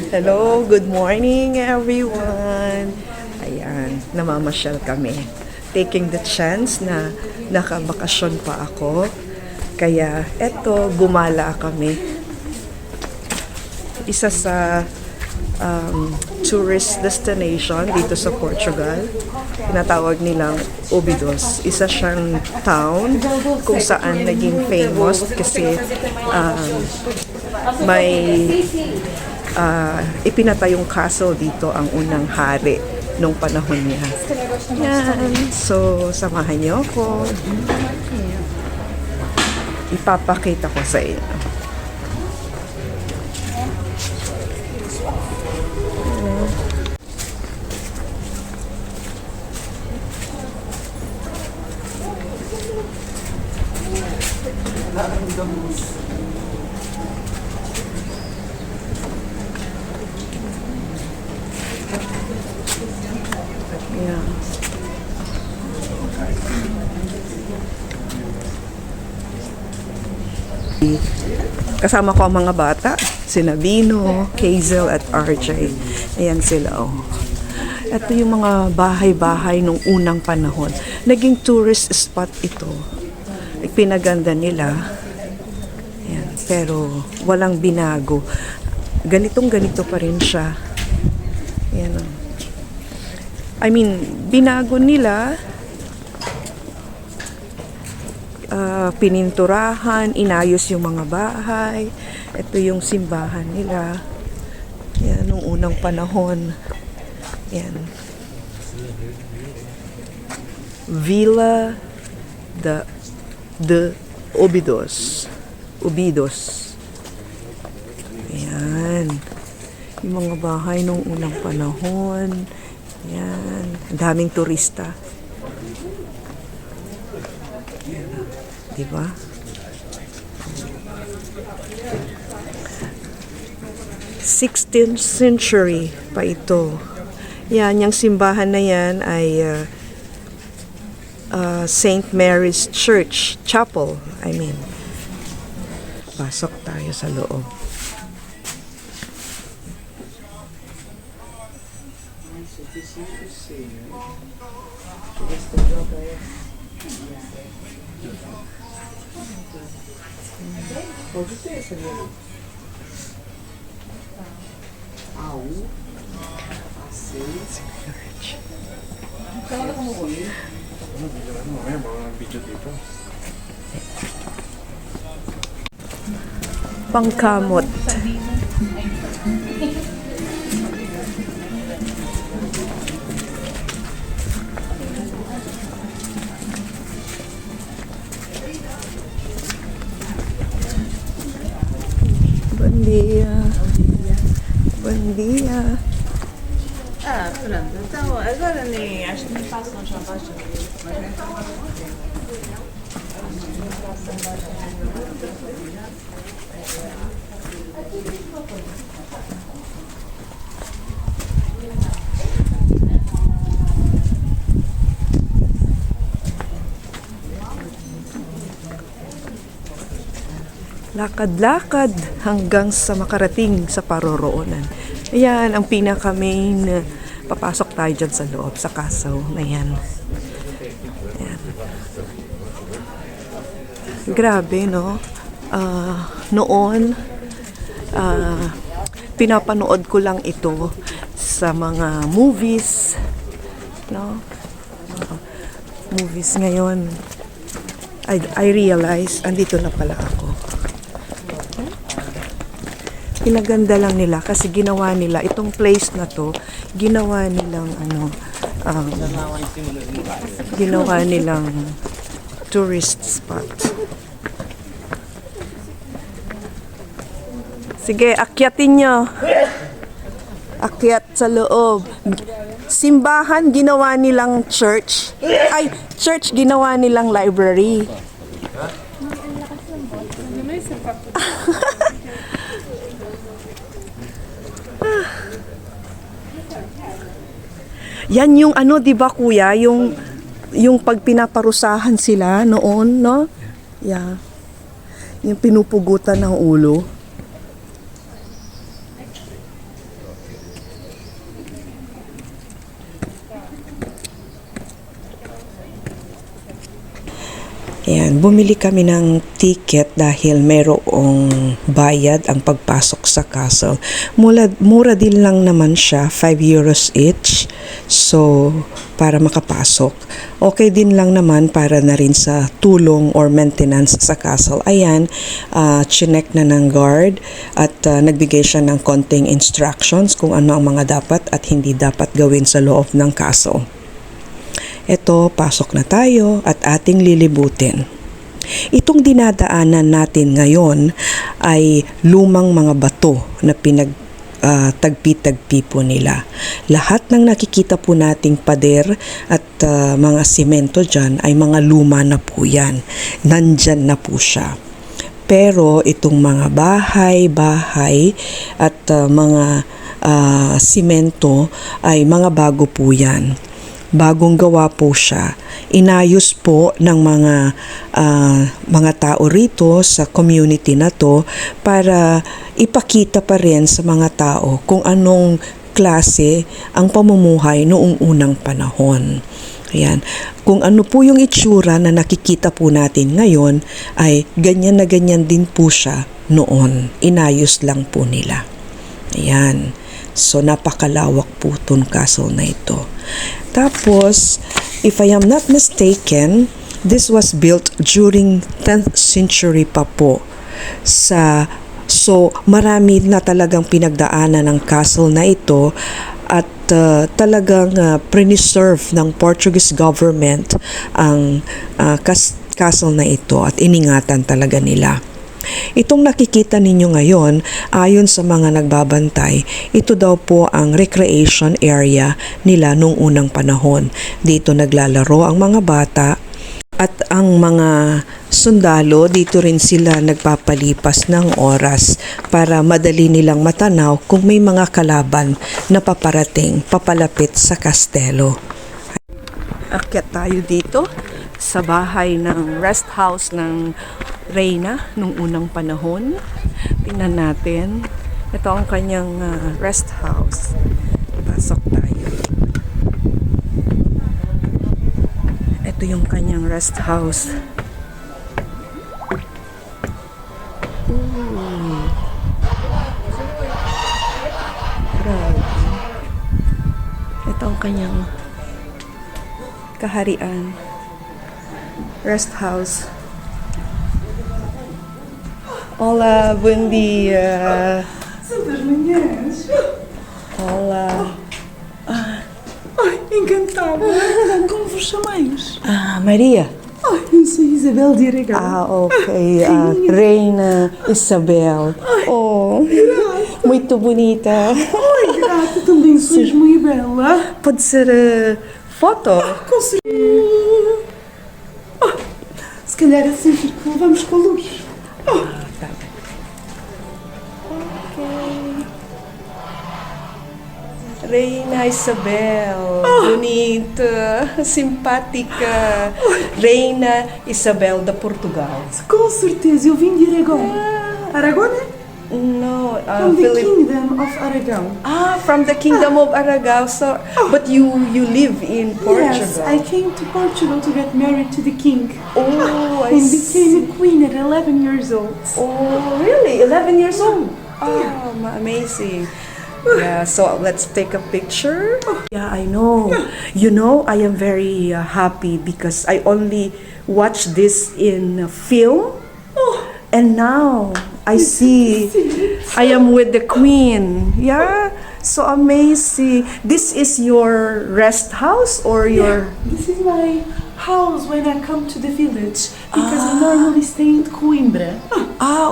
Hello, good morning everyone. Ayan, namamasyal kami. Taking the chance na nakabakasyon pa ako. Kaya eto, gumala kami. Isa sa tourist destination dito sa Portugal. Tinatawag nilang Óbidos. Isa siyang town kung saan naging famous kasi may ipinatayong castle dito ang unang hari nung panahon niya. Yan. So, samahan niyo ako. Ipapakita ko sa inyo. Yeah. Kasama ko ang mga bata, sina Vino, Hazel at RJ. Ayan sila, oh. Ito yung mga bahay-bahay nung unang panahon. Naging tourist spot ito. Pinaganda nila. Ayan, pero walang binago. Ganitong-ganito pa rin siya. Ayan, oh. I mean, binago nila, pininturahan, inayos yung mga bahay. Ito yung simbahan nila. Yan, nung unang panahon. Yan. Villa de Óbidos. Óbidos. Ayan. Yung mga bahay nung unang panahon. Yan. Daming turista. Diba? th century pa ito. Yan, yung simbahan na yan ay St. Mary's Church, Chapel, I mean. Pasok tayo sa loob. Pangkamot. Buen dia. Buen dia. Ah, pronto. Então, agora nem acho que nem passam já baixo. Lakad-lakad hanggang sa makarating sa paroroonan. Ayan, ang pinaka-main. Papasok tayo dyan sa loob, sa castle na yan. Ayan. Grabe, no? Noon, pinapanood ko lang ito sa mga movies. No? Movies ngayon. I realize, andito na pala ako. Pinaganda lang nila kasi ginawa nila itong place na to, ginawa nilang ginawa nilang tourist spot. Sige, akyatin nyo. Akyat sa loob. Simbahan ginawa nilang church. Ay, church ginawa nilang library. Yan yung ano, 'di ba kuya, yung pag pinaparusahan sila noon, no? Yeah. Yung pinupugutan ng ulo. Ayan, bumili kami ng ticket dahil mayroong bayad ang pagpasok sa castle. Mura din lang naman siya, 5 euros each. So, para makapasok. Okay din lang naman para na rin sa tulong or maintenance sa castle. Ayan, chinek na ng guard at nagbigay siya ng konting instructions kung ano ang mga dapat at hindi dapat gawin sa loob ng castle. Eto, pasok na tayo at ating lilibutin. Itong dinadaanan natin ngayon ay lumang mga bato na tagpi-tagpi po nila. Lahat ng nakikita po nating pader at mga simento dyan ay mga luma na po yan. Nandyan na po siya. Pero itong mga bahay at mga simento ay mga bago po yan. Bagong gawa po siya. Inayos po ng mga tao rito sa community na to para ipakita pa rin sa mga tao kung anong klase ang pamumuhay noong unang panahon. Ayan. Kung ano po yung itsura na nakikita po natin ngayon ay ganyan na ganyan din po siya noon. Inayos lang po nila. Ayan. So, napakalawak po itong castle na ito. Tapos, if I am not mistaken, this was built during 10th century pa po. So, marami na talagang pinagdaanan ng castle na ito at talagang preserve ng Portuguese government ang castle na ito at iningatan talaga nila. Itong nakikita ninyo ngayon, ayon sa mga nagbabantay, ito daw po ang recreation area nila nung unang panahon. Dito naglalaro ang mga bata at ang mga sundalo, dito rin sila nagpapalipas ng oras para madali nilang matanaw kung may mga kalaban na papalapit sa kastelo. Akyat tayo dito sa bahay ng rest house ng Reyna nung unang panahon. Tingnan natin. Ito ang kanyang rest house. Pasok tayo. Ito yung kanyang rest house. Grabe. Ito ang kanyang kaharian. Rest house. Olá, bom dia. Santas manhãs. Olá. Ai, encantada. Como vos chamais? Maria. Ai, eu sou Isabel de Aragão. Ok. Reina Isabel. Oh, muito bonita. Ai, grata, também sois muito bela. Pode ser foto? Com certeza. Se calhar é sempre que levamos com a luz. Tá bem. Ok. Reina Isabel, bonita, simpática. Reina Isabel de Portugal. Com certeza, eu vim de Aragão. Aragão, né? No, From the Kingdom of Aragão. From the Kingdom of Aragao. So, but you live in Portugal. Yes, I came to Portugal to get married to the king. Oh, I And see. became a queen at 11 years old. Oh, really? 11 years old? Oh, amazing. Yeah, so let's take a picture. Yeah, I know. You know, I am very happy because I only watched this in film. And now I see I am with the queen. Yeah, so amazing. This is your rest house or your... This is my house when I come to the village because I normally stay in Coimbra.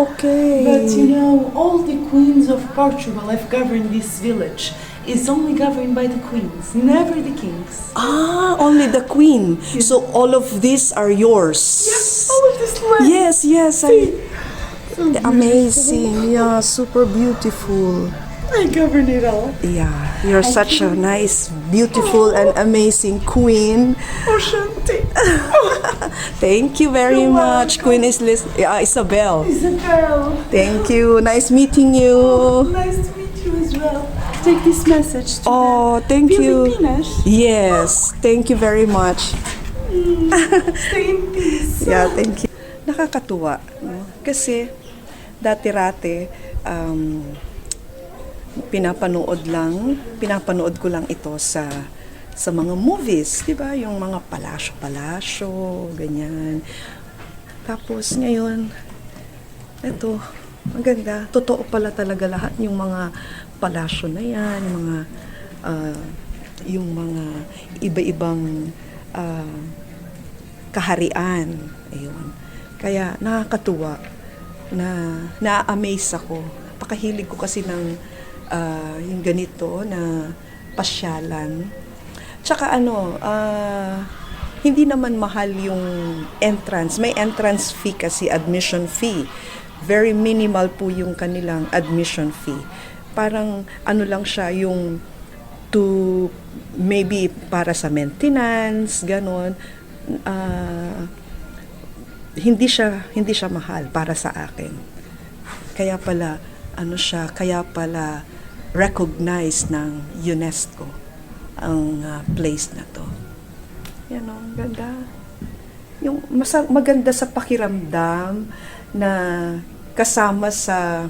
okay. But you know, all the queens of Portugal have governed this village. It's only governed by the queens, never the kings. Only the queen. So all of these are yours. All of this land. Yes. Amazing. Yeah, super beautiful. I govern it all. Yeah, you're such a nice, beautiful, and amazing queen. Oh, Shanti. Thank you very You're much, welcome. Queen Isabel. Isabel. Thank you. Nice meeting you. Nice to meet you as well. Take this message to Oh, thank the you. Filipinas. Yes, thank you very much. Stay in peace. Yeah, thank you. Nakakatuwa, no? Kasi dati-rate, pinapanood ko lang ito sa mga movies, 'di ba? Yung mga palasyo-palasyo, ganyan. Tapos ngayon, eto, maganda. Totoo pala talaga lahat yung mga palasyo na yan, yung mga iba-ibang kaharian. Ayun. Kaya nakakatuwa na na-amaze ako. Pakahilig ko kasi ng yung ganito na pasyalan. Tsaka hindi naman mahal yung entrance. May entrance fee kasi, admission fee. Very minimal po yung kanilang admission fee. Parang lang siya yung to maybe para sa maintenance, ganon. Hindi siya mahal para sa akin. Kaya pala recognized ng UNESCO ang place na to. Yan o, ganda. Yung maganda sa pakiramdam na kasama sa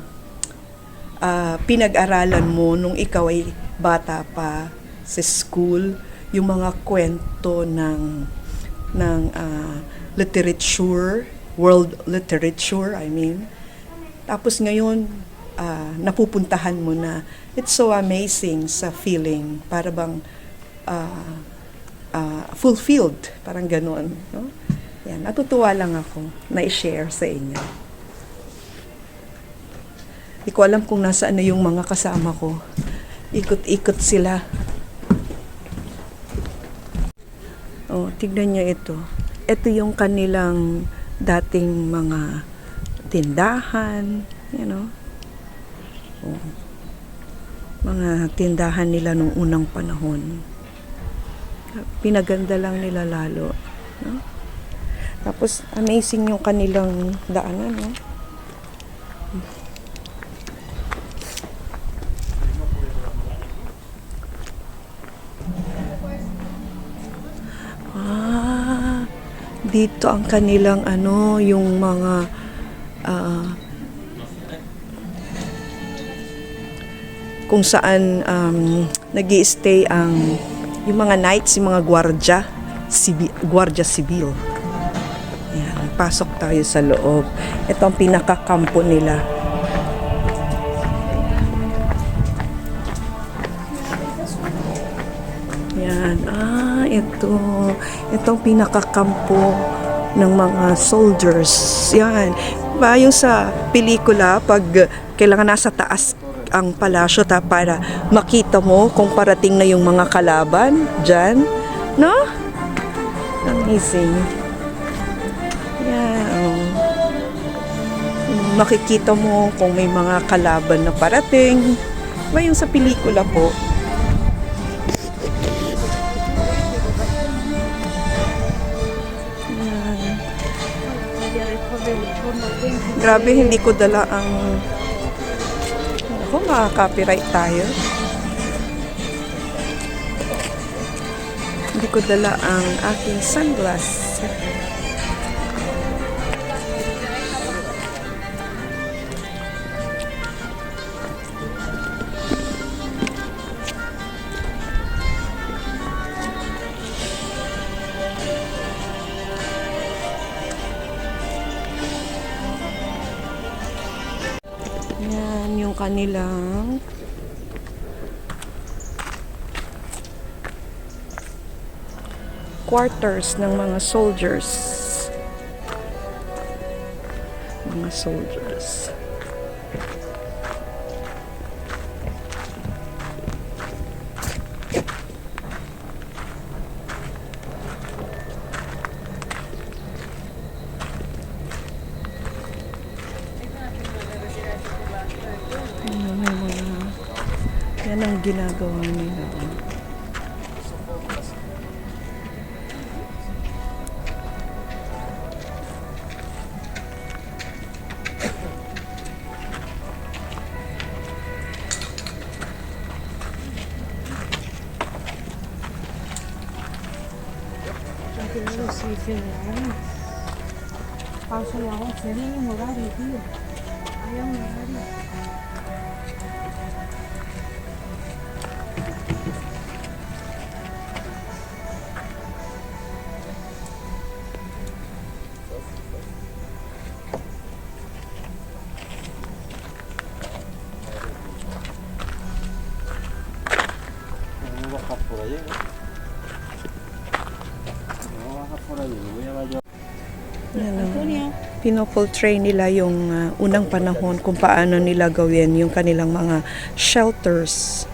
pinag-aralan mo nung ikaw ay bata pa sa school, yung mga kwento ng literature, world literature, I mean. Tapos ngayon, napupuntahan mo na. It's so amazing sa feeling, para bang fulfilled, parang ganoon, no? Yan, natutuwa lang ako na i-share sa inyo. Hindi ko alam kung nasaan na yung mga kasama ko. Ikot-ikot sila. Oh, tignan niyo ito. Ito yung kanilang dating mga tindahan, you know. Oh. Mga tindahan nila nung unang panahon. Pinaganda lang nila lalo, no? Tapos amazing yung kanilang daanan, no? Dito ang kanilang yung mga kung saan nag-i-stay yung mga knights, yung mga gwardiya sibil. Yan, pasok tayo sa loob. Ito ang pinakakampo nila. Yan, itong pinakakampo ng mga soldiers. Yan, ba yung sa pelikula, pag kailangan nasa taas ang palasyo para makita mo kung parating na yung mga kalaban dyan, no? Amazing. Yan, makikita mo kung may mga kalaban na parating. Ba yung sa pelikula po. Grabe, hindi ko dala ang... Ako, makaka-copyright tayo. Hindi ko dala ang aking sunglass. Yan yung kanilang quarters ng mga soldiers. Mga soldiers. Yan ang ginagawa nila. Dice, ay, paso la 11, hay un horario, tío. Hay un horario. No bajas por allí, ¿no? No bajas por allí, me voy a la yo. Pinoportray nila yung unang panahon kung paano nila gawin yung kanilang mga shelters.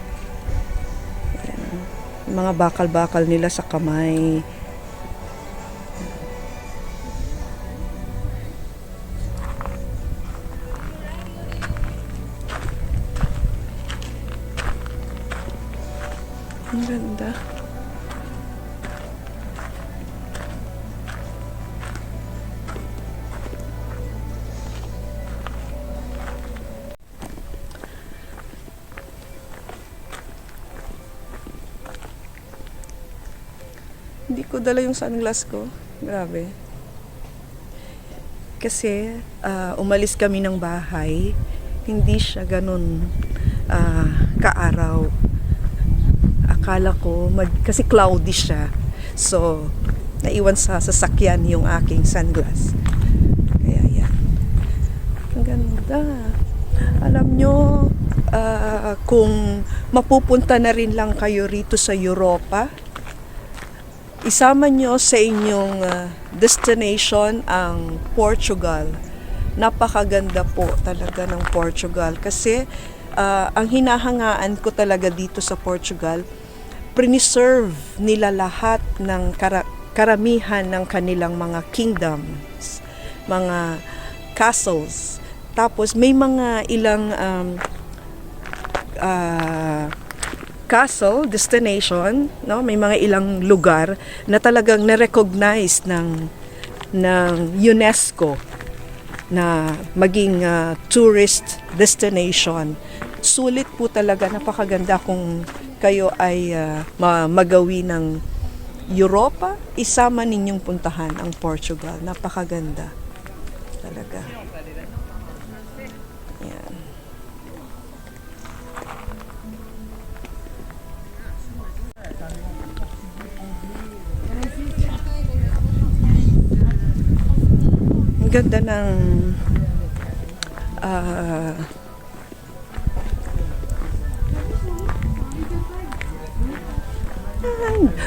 Ayan. Yung mga bakal-bakal nila sa kamay. Ang ganda. Hindi ko dala yung sunglass ko. Grabe. Kasi umalis kami ng bahay, hindi siya ganun kaaraw. Akala ko, kasi cloudy siya. So, naiwan sa sasakyan yung aking sunglass. Kaya yan. Ang ganda. Alam nyo, kung mapupunta na rin lang kayo rito sa Europa, isama nyo sa inyong destination ang Portugal. Napakaganda po talaga ng Portugal kasi ang hinahangaan ko talaga dito sa Portugal, preserve nila lahat ng karamihan ng kanilang mga kingdoms, mga castles. Tapos may mga ilang castle destination, no, may mga ilang lugar na talagang na-recognize ng UNESCO na maging tourist destination. Sulit po talaga, napakaganda kung kayo ay magawi ng Europa, isama ninyong puntahan ang Portugal. Napakaganda talaga. Yan. Ang ganda ng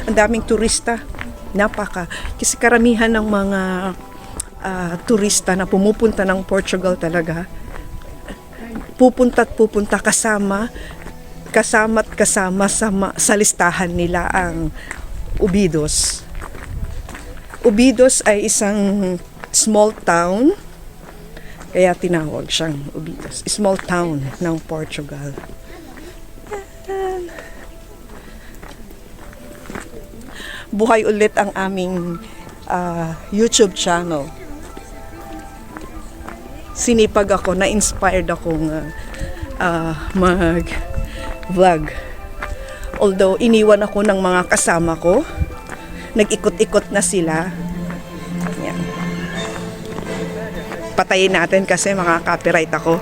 ang daming turista. Kasi karamihan ng mga turista na pumupunta ng Portugal talaga, pupunta't pupunta kasama sa listahan nila ang Óbidos. Óbidos ay isang small town, kaya tinawag siyang Óbidos. Small town ng Portugal. Buhay ulit ang aming YouTube channel. Sinipag ako, na-inspired akong mag-vlog. Although, iniwan ako ng mga kasama ko. Nag-ikot-ikot na sila. Yan. Patayin natin kasi makaka-copyright ako.